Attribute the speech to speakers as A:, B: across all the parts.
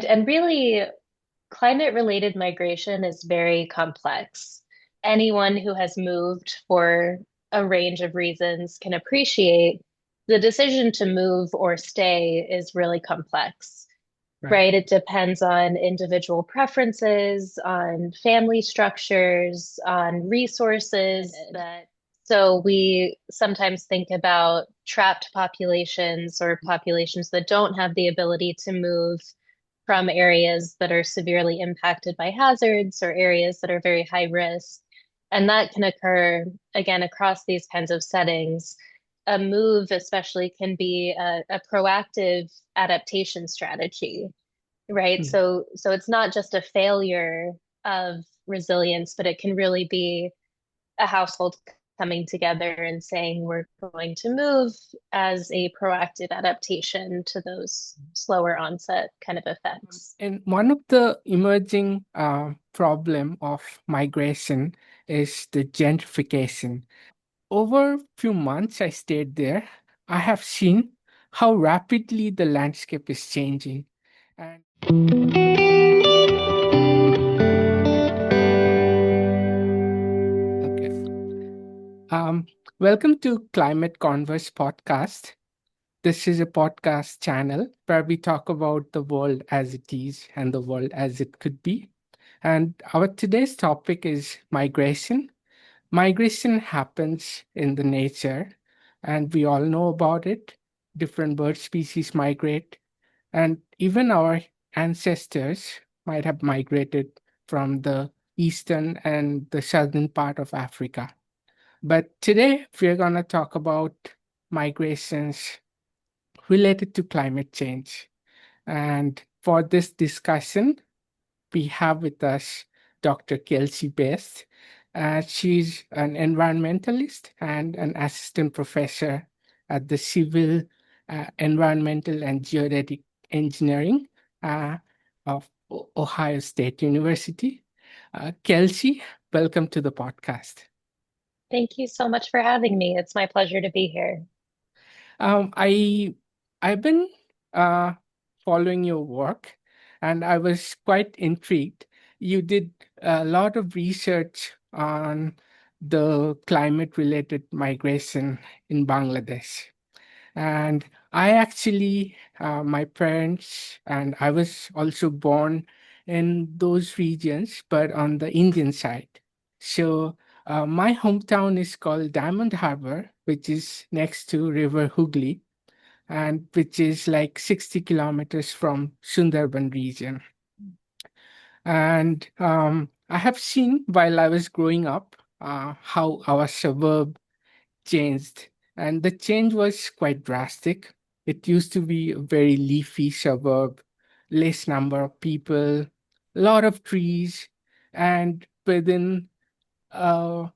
A: And really, climate-related migration is very complex. Anyone who has moved for a range of reasons can appreciate the decision to move or stay is really complex,
B: Right.
A: right? It depends on individual preferences, on family structures, on resources that so we sometimes think about trapped populations or populations that don't have the ability to move from areas that are severely impacted by hazards or areas that are very high risk. And that can occur again across these kinds of settings. A move, especially, can be a proactive adaptation strategy, right?
B: Mm.
A: So it's not just a failure of resilience, but it can really be a household coming together and saying we're going to move as a proactive adaptation to those slower onset kind of effects.
B: And one of the emerging problem of migration is the gentrification. Over few months I stayed there, I have seen how rapidly the landscape is changing. And okay, um, welcome to Climate Converse podcast. This is a podcast channel where we talk about the world as it is and the world as it could be. And our today's topic is migration. Migration happens in the nature, and we all know about it. Different bird species migrate, and even our ancestors might have migrated from the eastern and the southern part of Africa. But today we're going to talk about migrations related to climate change. And for this discussion, we have with us Dr. Kelsey Best. She's an environmentalist and an assistant professor at the Civil, Environmental, and Geodetic Engineering uh, of Ohio State University. Kelsey, welcome to the podcast.
A: Thank you so much for having me. It's my pleasure to be here.
B: Um, I I've been uh, following your work, and I was quite intrigued. You did a lot of research on the climate-related migration in Bangladesh, and I actually, my parents and I was also born in those regions, but on the Indian side. So my hometown is called Diamond Harbor, which is next to River Hooghly, and which is like 60 kilometers from Sundarban region. And I have seen while I was growing up how our suburb changed, and the change was quite drastic. It used to be a very leafy suburb, less number of people, a lot of trees, and uh,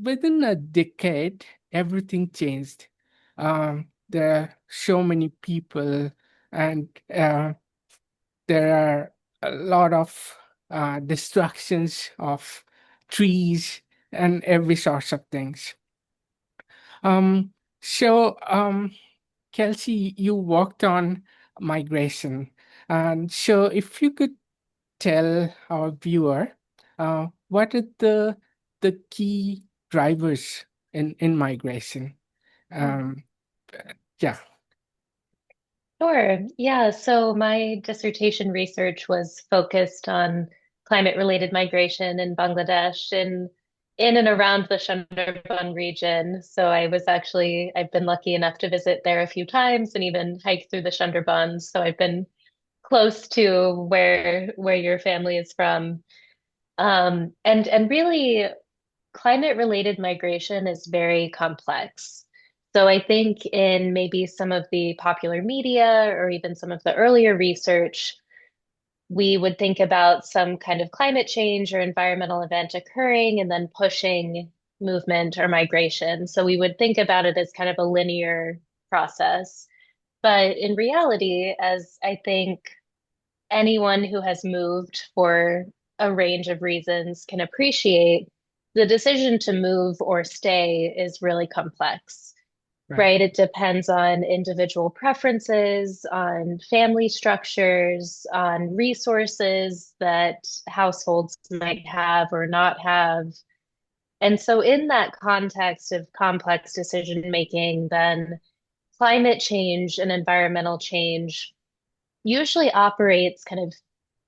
B: within a decade, everything changed. There are so many people, and there are a lot of destructions of trees and every sorts of things. Um, so, Kelsey, you worked on migration. And so, if you could tell our viewer what are the key drivers in migration? Um, yeah.
A: Sure. Yeah. So my dissertation research was focused on climate-related migration in Bangladesh and in and around the Sundarban region. So I've been lucky enough to visit there a few times and even hike through the Sundarbans. So I've been close to where your family is from. And really climate-related migration is very complex. So I think in maybe some of the popular media or even some of the earlier research, we would think about some kind of climate change or environmental event occurring and then pushing movement or migration. So we would think about it as kind of a linear process. But in reality, as I think anyone who has moved for a range of reasons can appreciate, the decision to move or stay is really complex.
B: Right.
A: right? It depends on individual preferences, on family structures, on resources that households might have or not have. And so, in that context of complex decision making, then climate change and environmental change usually operates kind of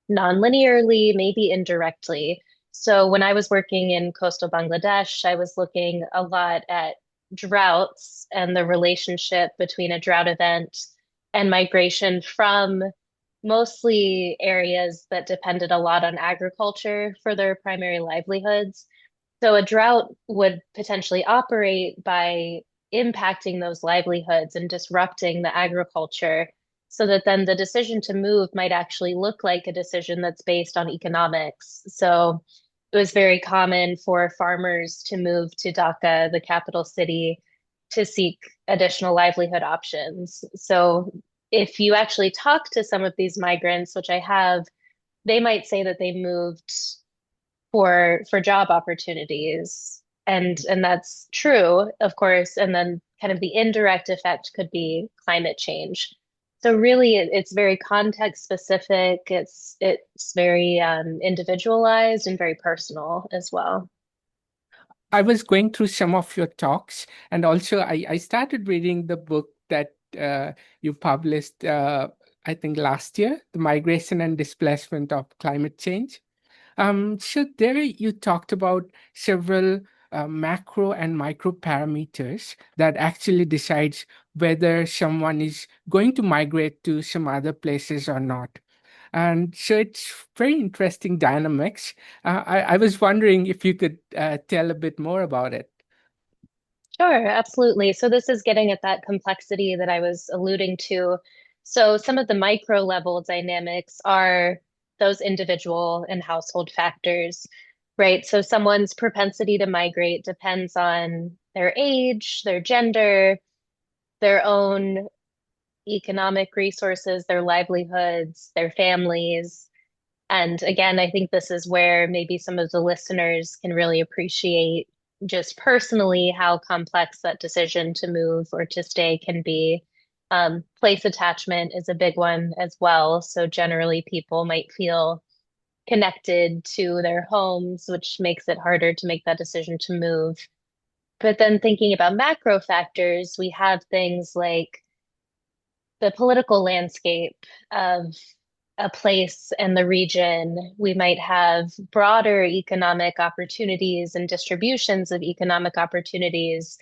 A: non-linearly, maybe indirectly. So when I was working in coastal Bangladesh, I was looking a lot at droughts and the relationship between a drought event and migration from mostly areas that depended a lot on agriculture for their primary livelihoods. So a drought would potentially operate by impacting those livelihoods and disrupting the agriculture so that then the decision to move might actually look like a decision that's based on economics. So it was very common for farmers to move to Dhaka, the capital city, to seek additional livelihood options. So if you actually talk to some of these migrants, which I have, they might say that they moved for job opportunities. And that's true, of course. And then kind of the indirect effect could be climate change. So really it's very context specific. It's very individualized and very personal as well.
B: I was going through some of your talks, and also I started reading the book that you published, I think last year, The Migration and Displacement of Climate Change. So there you talked about several macro and micro parameters that actually decides whether someone is going to migrate to some other places or not. And so it's very interesting dynamics. I was wondering if you could tell a bit more about it.
A: Sure, absolutely. So this is getting at that complexity that I was alluding to. So some of the micro level dynamics are those individual and household factors, right? So someone's propensity to migrate depends on their age, their gender, their own economic resources, their livelihoods, their families. And again, I think this is where maybe some of the listeners can really appreciate just personally how complex that decision to move or to stay can be. Place attachment is a big one as well. So generally, people might feel connected to their homes, which makes it harder to make that decision to move. But then thinking about macro factors, we have things like the political landscape of a place and the region. We might have broader economic opportunities and distributions of economic opportunities.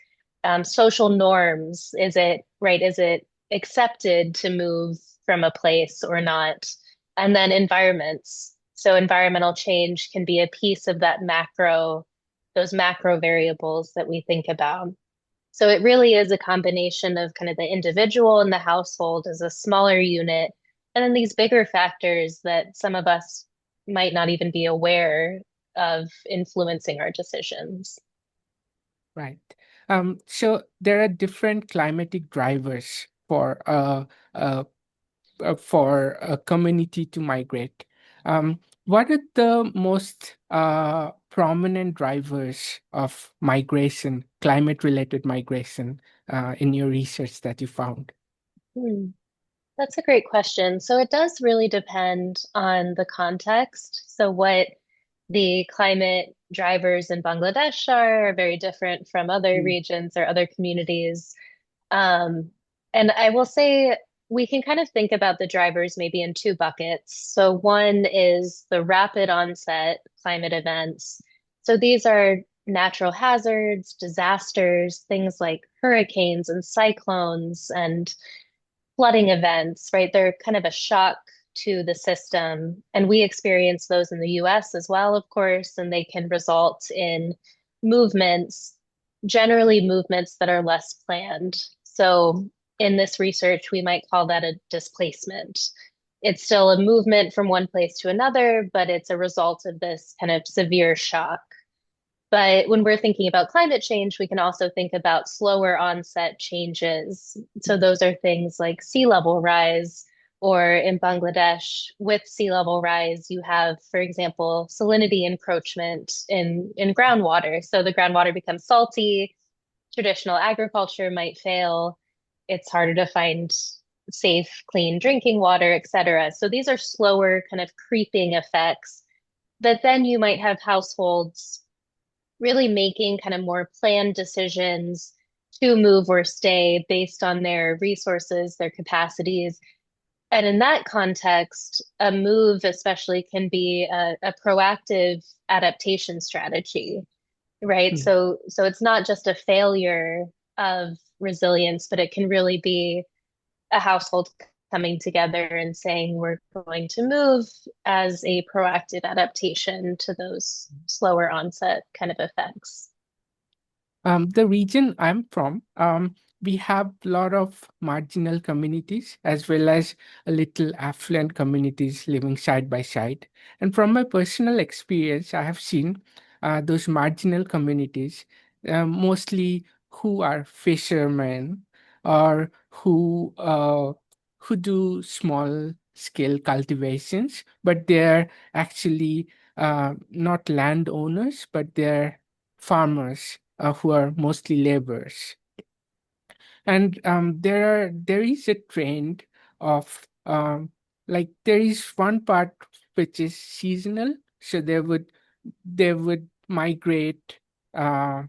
A: Social norms. Is it right? Is it accepted to move from a place or not? And then environments. So environmental change can be a piece of that macro, those macro variables that we think about. So it really is a combination of kind of the individual and the household as a smaller unit, and then these bigger factors that some of us might not even be aware of influencing our decisions.
B: Right. So there are different climatic drivers uh, for a community to migrate. What are the most prominent drivers of migration, climate-related migration, in your research that you found?
A: Hmm. That's a great question. So it does really depend on the context. So what the climate drivers in Bangladesh are very different from other
B: Mm.
A: regions or other communities. Um, and I will say we can kind of think about the drivers maybe in two buckets. So one is the rapid onset climate events. So these are natural hazards, disasters, things like hurricanes and cyclones and flooding events, right? They're kind of a shock to the system. And we experience those in the US as well, of course, and they can result in movements, generally movements that are less planned. So in this research, we might call that a displacement. It's still a movement from one place to another, but it's a result of this kind of severe shock. But when we're thinking about climate change, we can also think about slower onset changes. So those are things like sea level rise, or in Bangladesh, with sea level rise, you have, for example, salinity encroachment in groundwater. So the groundwater becomes salty, traditional agriculture might fail. It's harder to find safe, clean drinking water, et cetera. So these are slower, kind of creeping effects. But then you might have households really making kind of more planned decisions to move or stay based on their resources, their capacities. And in that context, a move especially can be a proactive adaptation strategy, right?
B: Mm.
A: So it's not just a failure of resilience, but it can really be a household coming together and saying we're going to move as a proactive adaptation to those slower onset kind of effects.
B: The region I'm from, we have a lot of marginal communities as well as a little affluent communities living side by side. And from my personal experience, I have seen those marginal communities, mostly who are fishermen or who do small scale cultivations, but they're actually not landowners, but they're farmers who are mostly laborers. And there is a trend of like there is one part which is seasonal, so they would migrate uh,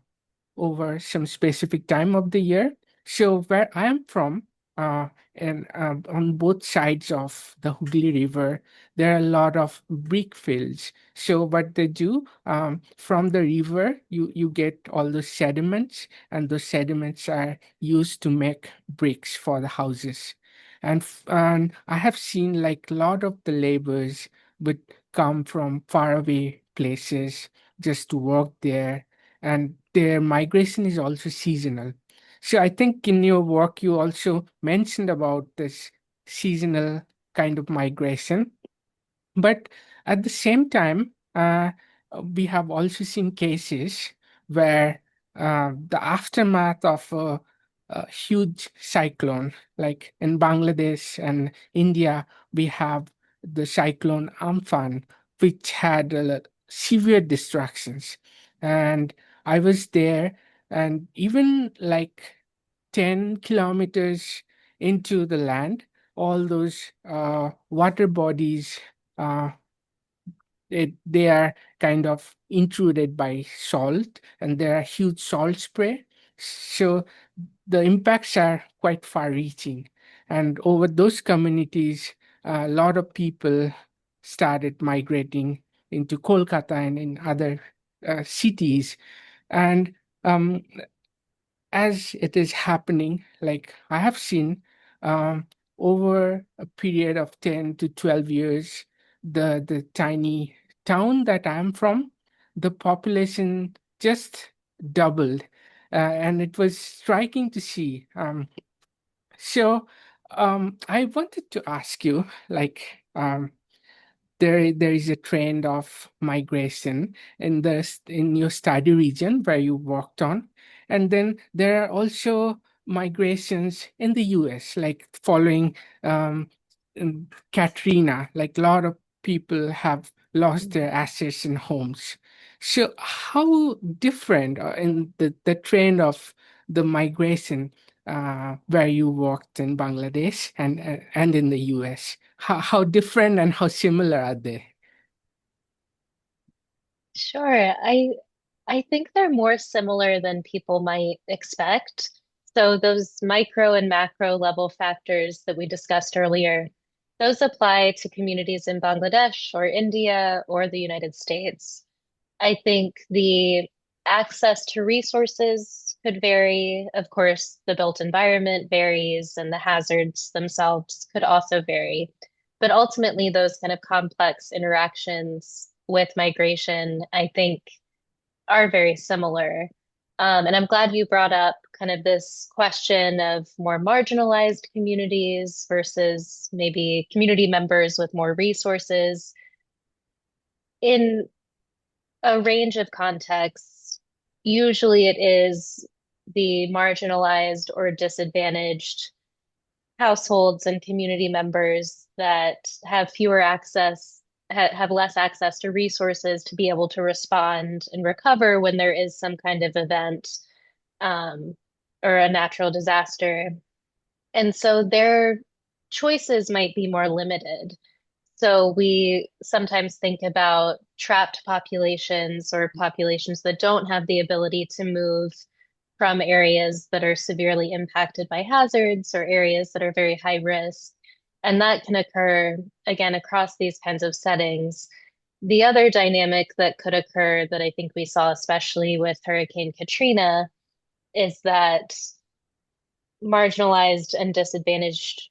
B: over some specific time of the year. So where I am from, and on both sides of the Hooghly River, there are a lot of brick fields. So what they do, from the river, you get all the sediments, and those sediments are used to make bricks for the houses. And I have seen like a lot of the laborers would come from faraway places just to work there, and their migration is also seasonal. So I think in your work you also mentioned about this seasonal kind of migration. But at the same time, we have also seen cases where the aftermath of a huge cyclone, like in Bangladesh and India, we have the cyclone Amphan, which had severe destructions. And I was there, and even like 10 kilometers into the land, all those water bodies, uh, they are kind of intruded by salt, and there are huge salt spray. So the impacts are quite far reaching. And over those communities, a lot of people started migrating into Kolkata and in other cities. And um, as it is happening, like I have seen um, over a period of 10 to 12 years, the tiny town that I'm from, the population just doubled. And it was striking to see. So I wanted to ask you, like, there is a trend of migration in in your study region where you worked on, and then there are also migrations in the US, like following Katrina, like a lot of people have lost their assets and homes. So how different in the trend of the migration where you worked in Bangladesh and in the US? How different and how similar are they?
A: Sure. I think they're more similar than people might expect. So those micro and macro level factors that we discussed earlier, those apply to communities in Bangladesh or India or the United States. I think the access to resources could vary. Of course, the built environment varies and the hazards themselves could also vary. But ultimately, those kind of complex interactions with migration, I think, are very similar. And I'm glad you brought up kind of this question of more marginalized communities versus maybe community members with more resources. In a range of contexts, usually it is the marginalized or disadvantaged households and community members that have fewer access, have less access to resources to be able to respond and recover when there is some kind of event. um, or a natural disaster. And so their choices might be more limited. So we sometimes think about trapped populations or populations that don't have the ability to move from areas that are severely impacted by hazards or areas that are very high risk. And that can occur again across these kinds of settings. The other dynamic that could occur that I think we saw, especially with Hurricane Katrina, is that marginalized and disadvantaged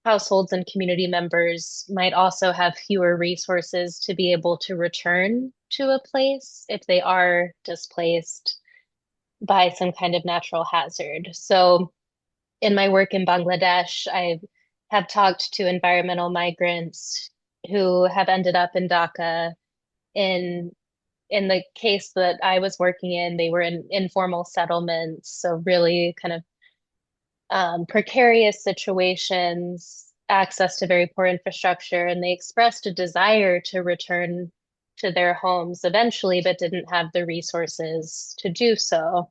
A: households and community members might also have fewer resources to be able to return to a place if they are displaced by some kind of natural hazard. So, in my work in Bangladesh, I have talked to environmental migrants who have ended up in Dhaka. In in the case that I was working in, they were in informal settlements, so really kind of precarious situations, access to very poor infrastructure, and they expressed a desire to return to their homes eventually, but didn't have the resources to do so.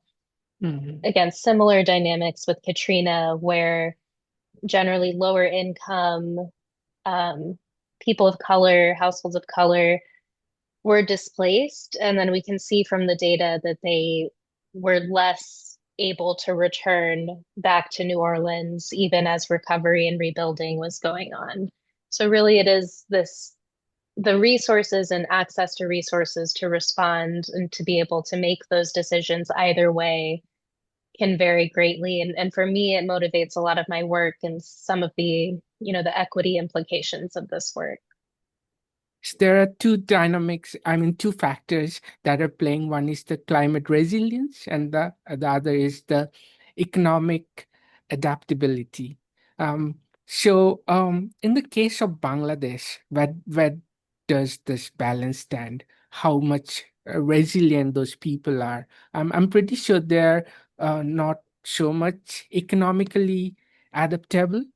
B: Mhm.
A: Again, similar dynamics with Katrina, where generally lower income, um, people of color, households of color were displaced. And then we can see from the data that they were less able to return back to New Orleans, even as recovery and rebuilding was going on. So, really, it is this the resources and access to resources to respond and to be able to make those decisions either way can vary greatly. And for me, it motivates a lot of my work and some of the equity implications of this work.
B: There are two dynamics, I mean, two factors that are playing. One is the climate resilience, and the other is the economic adaptability. Um, in the case of Bangladesh, where does this balance stand? How much resilient those people are? I'm pretty sure they're not so much economically adaptable.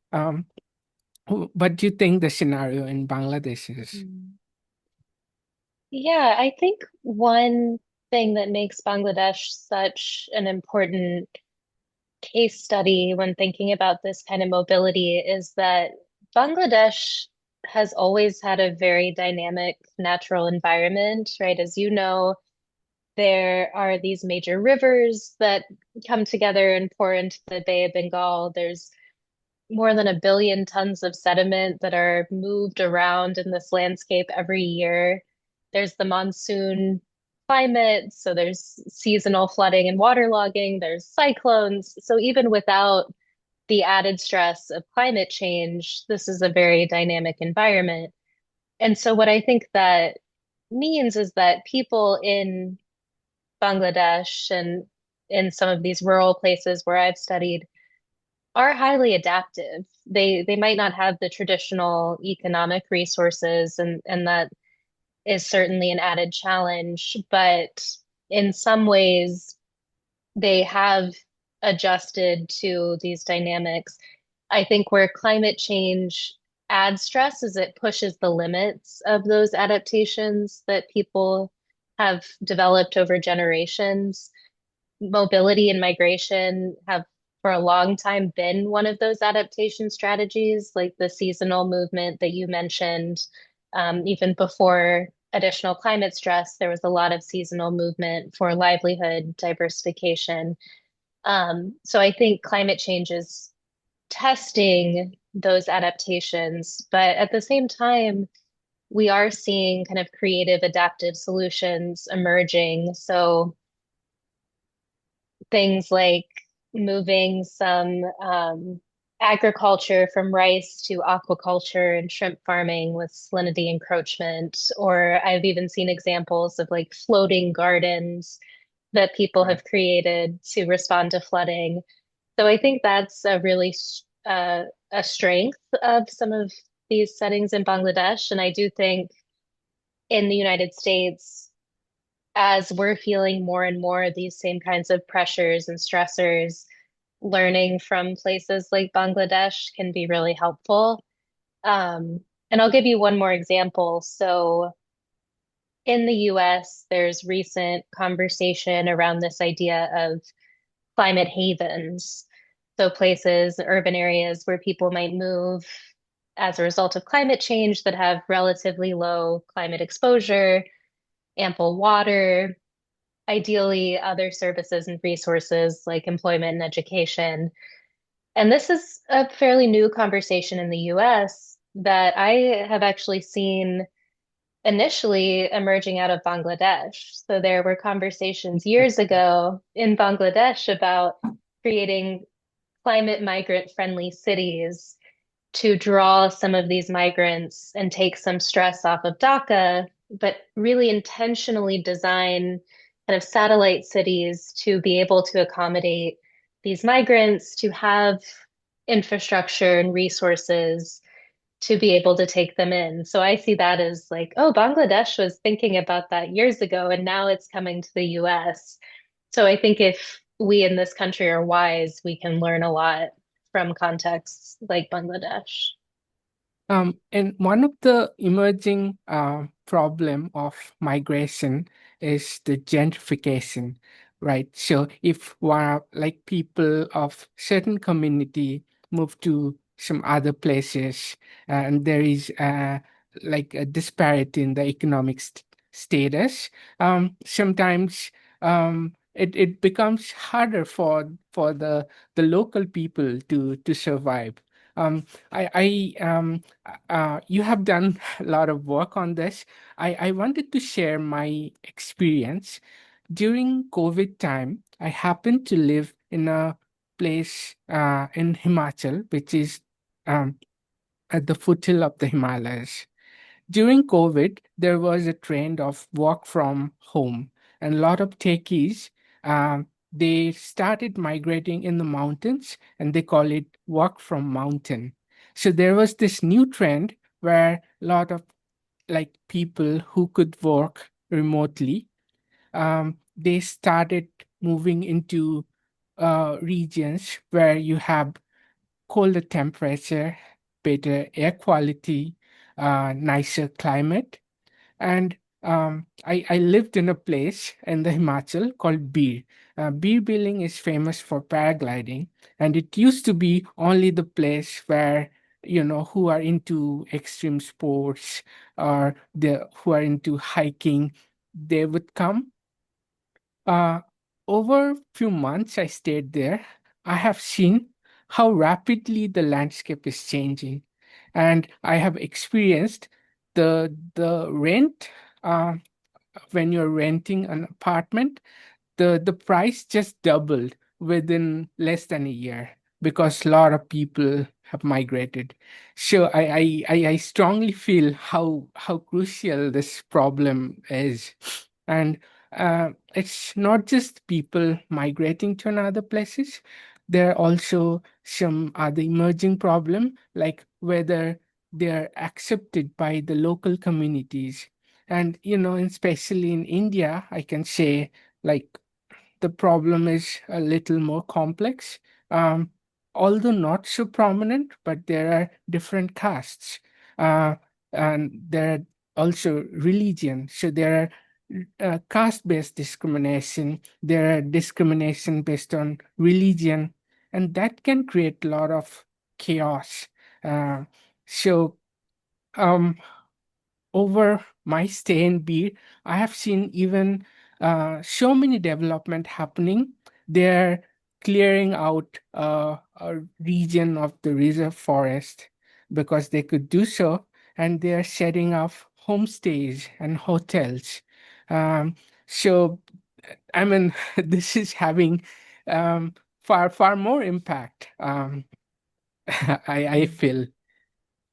B: What do you think the scenario in Bangladesh is?
A: Mm. Yeah, I think one thing that makes Bangladesh such an important case study when thinking about this kind of mobility is that Bangladesh has always had a very dynamic natural environment, right? As you know, there are these major rivers that come together and pour into the Bay of Bengal. There's more than 1 billion tons of sediment that are moved around in this landscape every year. There's the monsoon climate, so there's seasonal flooding and waterlogging, there's cyclones. So even without the added stress of climate change, this is a very dynamic environment. And so what I think that means is that people in Bangladesh and in some of these rural places where I've studied are highly adaptive. They might not have the traditional economic resources, and that is certainly an added challenge, but in some ways they have adjusted to these dynamics. I think where climate change adds stress is it pushes the limits of those adaptations that people have developed over generations. Mobility and migration have for a long time been one of those adaptation strategies, like the seasonal movement that you mentioned. Even before additional climate stress, there was a lot of seasonal movement for livelihood diversification. So I think climate change is testing those adaptations, but at the same time, we are seeing kind of creative adaptive solutions emerging. So things like moving some agriculture from rice to aquaculture and shrimp farming with salinity encroachment. Or I've even seen examples of like floating gardens that people
B: Right.
A: have created to respond to flooding. So I think that's a strength of some of these settings in Bangladesh. And I do think in the United States, as we're feeling more and more of these same kinds of pressures and stressors, learning from places like Bangladesh can be really helpful. And I'll give you one more example. So in the US, there's recent conversation around this idea of climate havens. So places, urban areas where people might move as a result of climate change that have relatively low climate exposure, ample water, ideally other services and resources like employment and education. And this is a fairly new conversation in the US that I have actually seen initially emerging out of Bangladesh. So there were conversations years ago in Bangladesh about creating climate migrant friendly cities to draw some of these migrants and take some stress off of Dhaka, but really intentionally design kind of satellite cities to be able to accommodate these migrants, to have infrastructure and resources to be able to take them in. So I see that as like, oh, Bangladesh was thinking about that years ago, and now it's coming to the US. So I think if we in this country are wise, we can learn a lot from contexts like Bangladesh.
B: And one of the emerging problem of migration is the gentrification, right? So if one, like people of certain community move to some other places, and there is like a disparity in the economic status, sometimes it becomes harder for the local people to survive. Um, you have done a lot of work on this. I wanted to share my experience. During COVID time, I happened to live in a place in Himachal, which is um, at the foothill of the Himalayas. During COVID, there was a trend of work from home, and a lot of techies they started migrating in the mountains, and they call it work from mountain. So there was this new trend where a lot of like people who could work remotely, they started moving into regions where you have colder temperature, better air quality, nicer climate. And I lived in a place in the Himachal called Bir. Bir Billing is famous for paragliding, and it used to be only the place where who are into extreme sports or the who are into hiking, they would come. uh, Over few months I stayed there, I have seen how rapidly the landscape is changing, and I have experienced the rent. Uh, when you're renting an apartment, the price just doubled within less than a year because a lot of people have migrated. So I strongly feel how crucial this problem is. And it's not just people migrating to another places. There are also some other emerging problem, like whether they are accepted by the local communities. And especially in India, I can say, like, the problem is a little more complex. Um, Although not so prominent, but there are different castes, uh, and there are also religion. So there are caste-based discrimination. There are discrimination based on religion, and that can create a lot of chaos. Uh, so. Um, Over my stay in Beer, I have seen even so many development happening. They're clearing out a region of the reserve forest because they could do so, and they're setting up homestays and hotels. Um, so, I mean, this is having far more impact. I feel.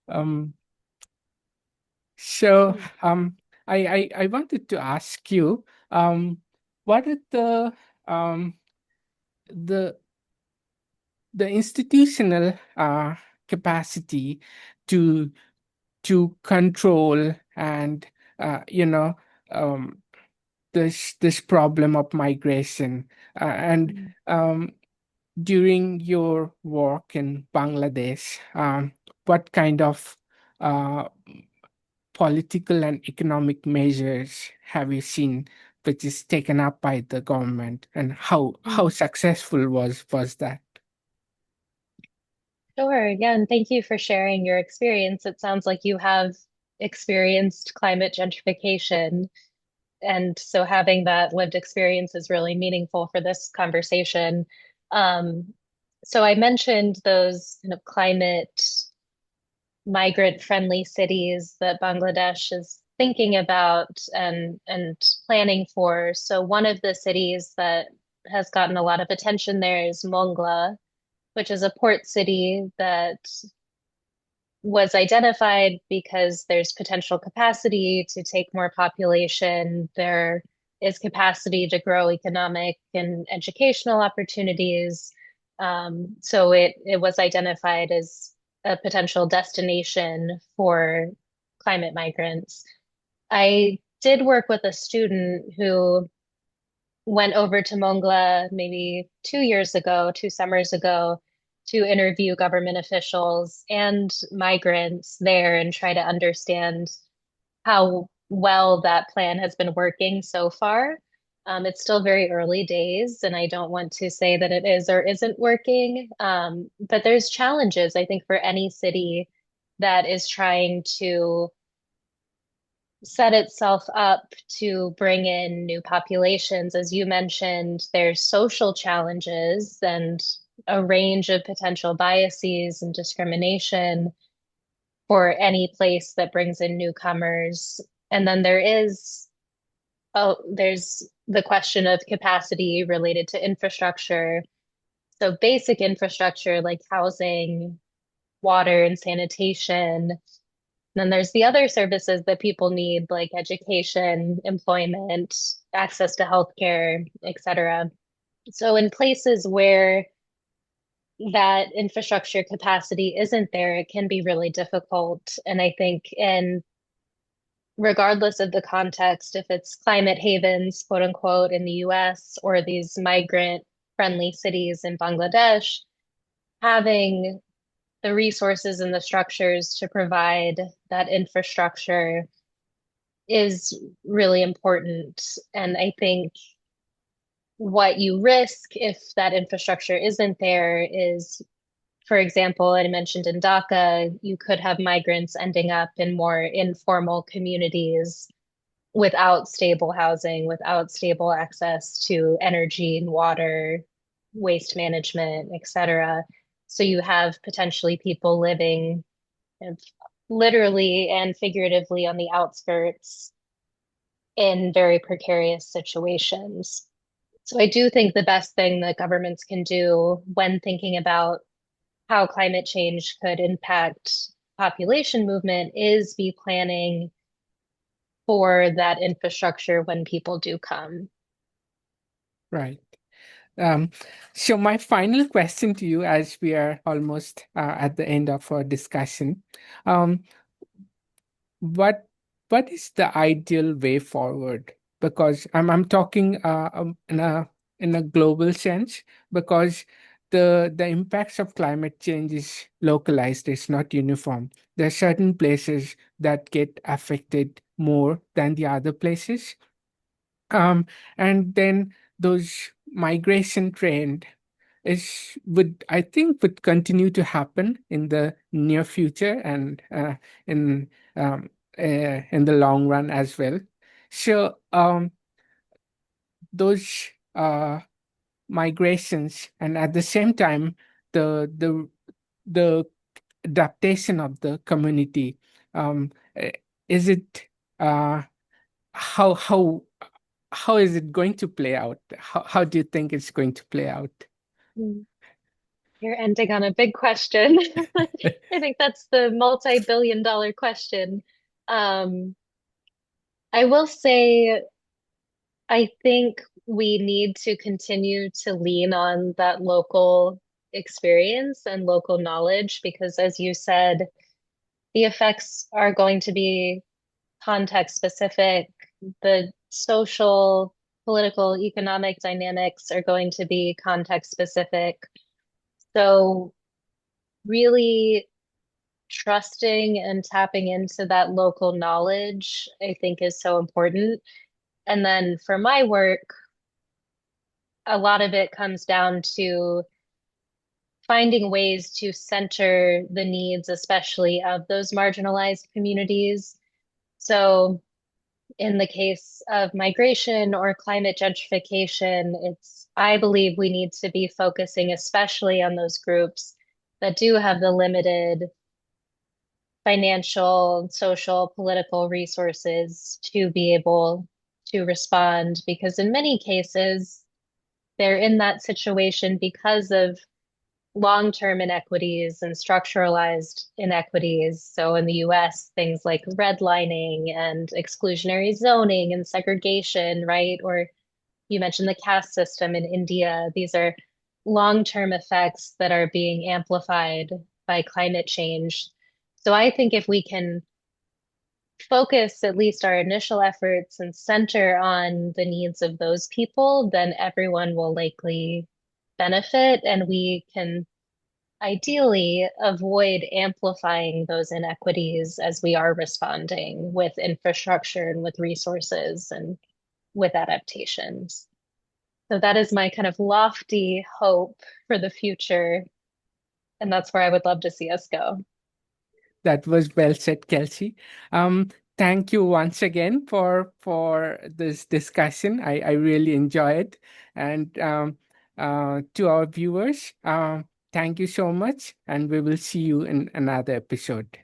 B: Um, So,
A: Mm.
B: I wanted to ask you, what are um, the the institutional capacity to control and you know um, this problem of migration, and
A: Mm.
B: um, during your work in Bangladesh, what kind of uh, political and economic measures have you seen which is taken up by the government, and how
A: Mm.
B: successful was that?
A: Sure. Yeah. And thank you for sharing your experience. It sounds like you have experienced climate gentrification. And so having that lived experience is really meaningful for this conversation. Um, so I mentioned those kind of climate migrant-friendly cities that Bangladesh is thinking about and planning for. So one of the cities that has gotten a lot of attention there is Mongla, which is a port city that was identified because there's potential capacity to take more population. There is capacity to grow economic and educational opportunities. So it was identified as a potential destination for climate migrants. I did work with a student who went over to Mongla maybe 2 years ago, 2 summers ago, to interview government officials and migrants there and try to understand how well that plan has been working so far. It's still very early days, and I don't want to say that it is or isn't working. But there's challenges, I think, for any city that is trying to set itself up to bring in new populations. As you mentioned, there's social challenges and a range of potential biases and discrimination for any place that brings in newcomers. And then there's the question of capacity related to infrastructure. So basic infrastructure like housing, water, and sanitation. Then there's the other services that people need, like education, employment, access to healthcare, et cetera. So in places where that infrastructure capacity isn't there, it can be really difficult. And I think regardless of the context, if it's climate havens, quote unquote, in the US or these migrant friendly cities in Bangladesh, having the resources and the structures to provide that infrastructure is really important. And I think what you risk if that infrastructure isn't there is, for example, I mentioned in Dhaka, you could have migrants ending up in more informal communities without stable housing, without stable access to energy and water, waste management, et cetera. So you have potentially people living kind of literally and figuratively on the outskirts in very precarious situations. So I do think the best thing that governments can do when thinking about how climate change could impact population movement is be planning for that infrastructure when people do come.
B: Right. Um, so my final question to you, as we are almost at the end of our discussion, um, what what is the ideal way forward? Because I'm talking in a global sense, because the impacts of climate change is localized, it's not uniform. There are certain places that get affected more than the other places. And then those migration trend is would I think would continue to happen in the near future and in in the long run as well. So those migrations, and at the same time the the adaptation of the community, eh, is it uh, how how how is it going to play out? How do you think it's going to play out?
A: Mm. You're ending on a big question. I think that's the multi-billion dollar question. Um, I will say, I think we need to continue to lean on that local experience and local knowledge because, as you said, the effects are going to be context specific. The social, political, economic dynamics are going to be context specific. So, really trusting and tapping into that local knowledge, I think, is so important. And then for my work, a lot of it comes down to finding ways to center the needs, especially of those marginalized communities. So, in the case of migration or climate gentrification, I believe we need to be focusing especially on those groups that do have the limited financial, social, political resources to be able to respond, because in many cases, they're in that situation because of long-term inequities and structuralized inequities. So in the US, things like redlining and exclusionary zoning and segregation, right? Or you mentioned the caste system in India. These are long-term effects that are being amplified by climate change. So I think if we can focus at least our initial efforts and center on the needs of those people, then everyone will likely benefit, and we can ideally avoid amplifying those inequities as we are responding with infrastructure and with resources and with adaptations. So that is my kind of lofty hope for the future. And that's where I would love to see us go.
B: That was well said, Kelsey. Thank you once again for this discussion. I really enjoy it. And to our viewers, thank you so much. And we will see you in another episode.